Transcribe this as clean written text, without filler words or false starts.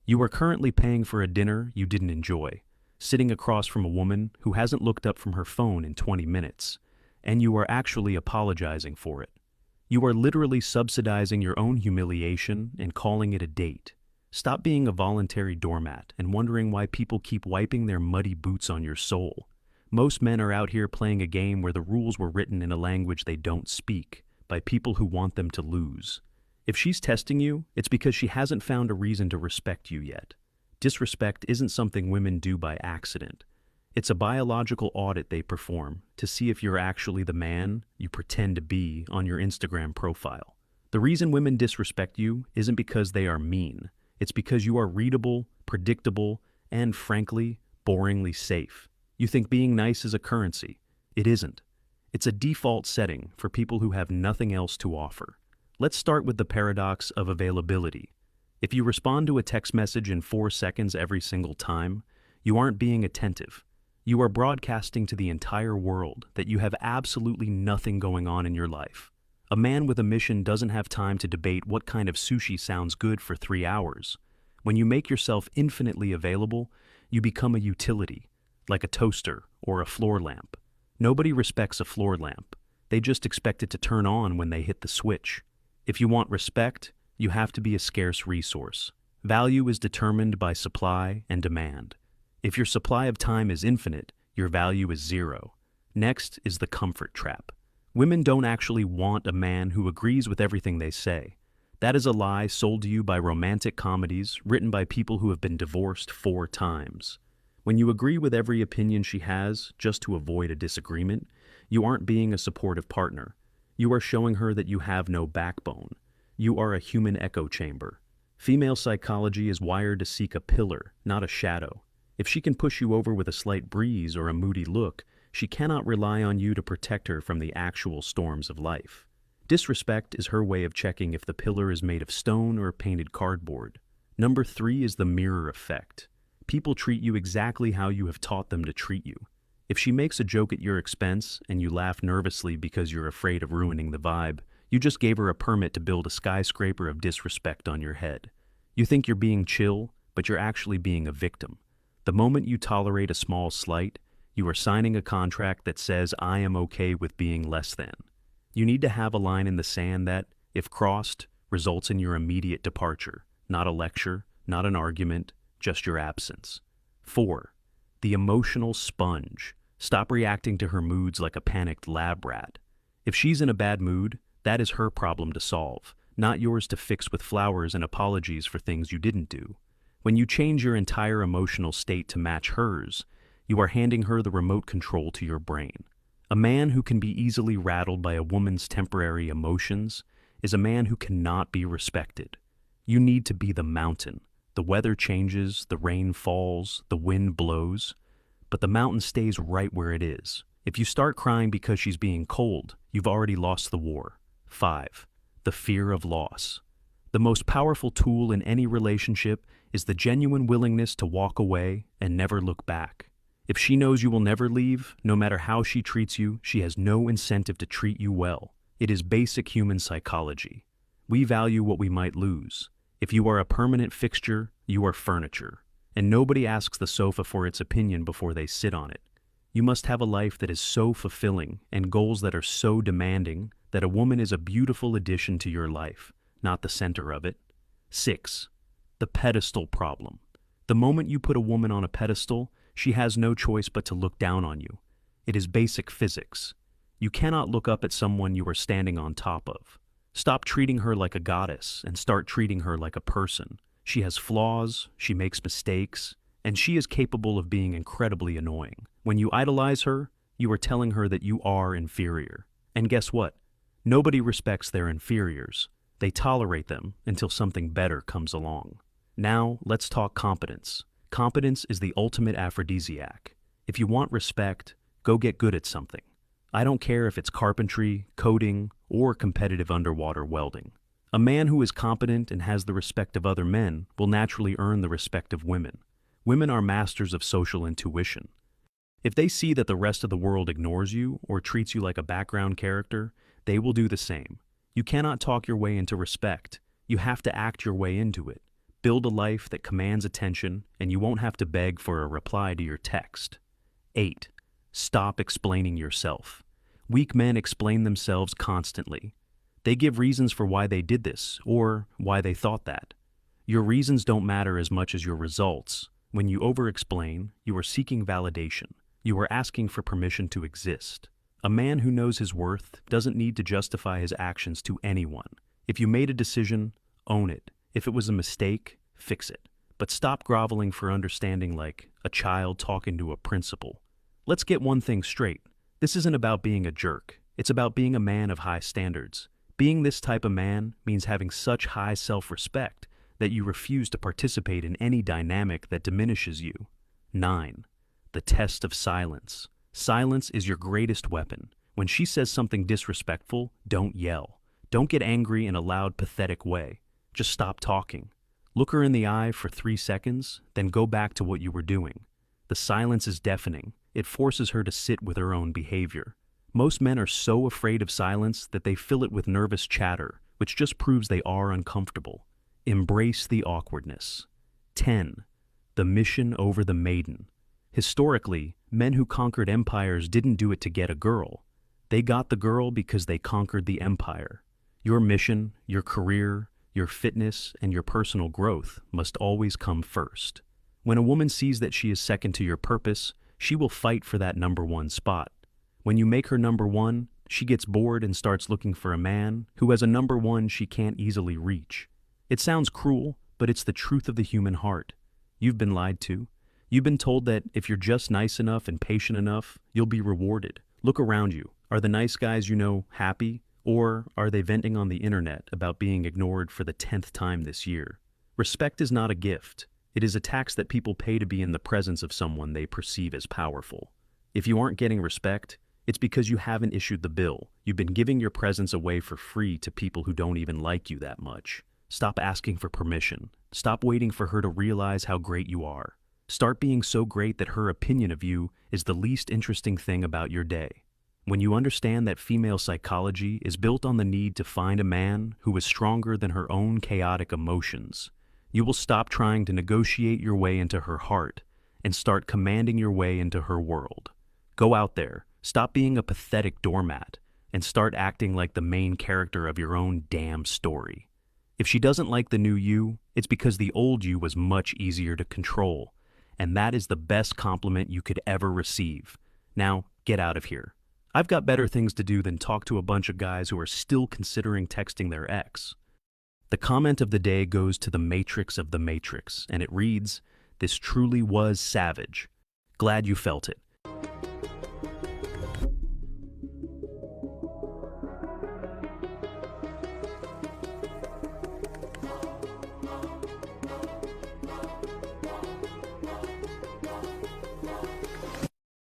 You are currently paying for a dinner you didn't enjoy, sitting across from a woman who hasn't looked up from her phone in 20 minutes, and you are actually apologizing for it. You are literally subsidizing your own humiliation and calling it a date. Stop being a voluntary doormat and wondering why people keep wiping their muddy boots on your soul. Most men are out here playing a game where the rules were written in a language they don't speak, by people who want them to lose. If she's testing you, it's because she hasn't found a reason to respect you yet. Disrespect isn't something women do by accident. It's a biological audit they perform to see if you're actually the man you pretend to be on your Instagram profile. The reason women disrespect you isn't because they are mean. It's because you are readable, predictable, and frankly, boringly safe. You think being nice is a currency. It isn't. It's a default setting for people who have nothing else to offer. Let's start with the paradox of availability. If you respond to a text message in 4 seconds every single time, you aren't being attentive. You are broadcasting to the entire world that you have absolutely nothing going on in your life. A man with a mission doesn't have time to debate what kind of sushi sounds good for 3 hours. When you make yourself infinitely available, you become a utility, like a toaster or a floor lamp. Nobody respects a floor lamp. They just expect it to turn on when they hit the switch. If you want respect, you have to be a scarce resource. Value is determined by supply and demand. If your supply of time is infinite, your value is zero. Next is the comfort trap. Women don't actually want a man who agrees with everything they say. That is a lie sold to you by romantic comedies written by people who have been divorced 4 times. When you agree with every opinion she has just to avoid a disagreement, you aren't being a supportive partner. You are showing her that you have no backbone. You are a human echo chamber. Female psychology is wired to seek a pillar, not a shadow. If she can push you over with a slight breeze or a moody look, she cannot rely on you to protect her from the actual storms of life. Disrespect is her way of checking if the pillar is made of stone or painted cardboard. Number 3 is the mirror effect. People treat you exactly how you have taught them to treat you. If she makes a joke at your expense and you laugh nervously because you're afraid of ruining the vibe, you just gave her a permit to build a skyscraper of disrespect on your head. You think you're being chill, but you're actually being a victim. The moment you tolerate a small slight, you are signing a contract that says, "I am okay with being less than." You need to have a line in the sand that, if crossed, results in your immediate departure, not a lecture, not an argument, just your absence. 4. The emotional sponge. Stop reacting to her moods like a panicked lab rat. If she's in a bad mood, that is her problem to solve, not yours to fix with flowers and apologies for things you didn't do. When you change your entire emotional state to match hers, you are handing her the remote control to your brain. A man who can be easily rattled by a woman's temporary emotions is a man who cannot be respected. You need to be the mountain. The weather changes, the rain falls, the wind blows, but the mountain stays right where it is. If you start crying because she's being cold, you've already lost the war. 5. The fear of loss. The most powerful tool in any relationship is the genuine willingness to walk away and never look back. If she knows you will never leave, no matter how she treats you, she has no incentive to treat you well. It is basic human psychology. We value what we might lose. If you are a permanent fixture, you are furniture. And nobody asks the sofa for its opinion before they sit on it. You must have a life that is so fulfilling and goals that are so demanding that a woman is a beautiful addition to your life, not the center of it. 6. The pedestal problem. The moment you put a woman on a pedestal, she has no choice but to look down on you. It is basic physics. You cannot look up at someone you are standing on top of. Stop treating her like a goddess and start treating her like a person. She has flaws, she makes mistakes, and she is capable of being incredibly annoying. When you idolize her, you are telling her that you are inferior. And guess what? Nobody respects their inferiors. They tolerate them until something better comes along. Now, let's talk competence. Competence is the ultimate aphrodisiac. If you want respect, go get good at something. I don't care if it's carpentry, coding, or competitive underwater welding. A man who is competent and has the respect of other men will naturally earn the respect of women. Women are masters of social intuition. If they see that the rest of the world ignores you or treats you like a background character, they will do the same. You cannot talk your way into respect. You have to act your way into it. Build a life that commands attention, and you won't have to beg for a reply to your text. 8. Stop explaining yourself. Weak men explain themselves constantly. They give reasons for why they did this, or why they thought that. Your reasons don't matter as much as your results. When you over-explain, you are seeking validation. You are asking for permission to exist. A man who knows his worth doesn't need to justify his actions to anyone. If you made a decision, own it. If it was a mistake, fix it. But stop groveling for understanding like a child talking to a principal. Let's get one thing straight. This isn't about being a jerk. It's about being a man of high standards. Being this type of man means having such high self-respect that you refuse to participate in any dynamic that diminishes you. 9. The test of silence. Silence is your greatest weapon. When she says something disrespectful, don't yell. Don't get angry in a loud, pathetic way. Just stop talking. Look her in the eye for 3 seconds, then go back to what you were doing. The silence is deafening. It forces her to sit with her own behavior. Most men are so afraid of silence that they fill it with nervous chatter, which just proves they are uncomfortable. Embrace the awkwardness. 10. The mission over the maiden. Historically, men who conquered empires didn't do it to get a girl. They got the girl because they conquered the empire. Your mission, your career, your fitness, and your personal growth must always come first. When a woman sees that she is second to your purpose, she will fight for that number one spot. When you make her number one, she gets bored and starts looking for a man who has a number one she can't easily reach. It sounds cruel, but it's the truth of the human heart. You've been lied to. You've been told that if you're just nice enough and patient enough, you'll be rewarded. Look around you. Are the nice guys you know happy? Or are they venting on the internet about being ignored for the 10th time this year? Respect is not a gift. It is a tax that people pay to be in the presence of someone they perceive as powerful. If you aren't getting respect, it's because you haven't issued the bill. You've been giving your presence away for free to people who don't even like you that much. Stop asking for permission. Stop waiting for her to realize how great you are. Start being so great that her opinion of you is the least interesting thing about your day. When you understand that female psychology is built on the need to find a man who is stronger than her own chaotic emotions, you will stop trying to negotiate your way into her heart and start commanding your way into her world. Go out there, stop being a pathetic doormat, and start acting like the main character of your own damn story. If she doesn't like the new you, it's because the old you was much easier to control, and that is the best compliment you could ever receive. Now, get out of here. I've got better things to do than talk to a bunch of guys who are still considering texting their ex. The comment of the day goes to the Matrix of the Matrix, and it reads, "This truly was savage. Glad you felt it."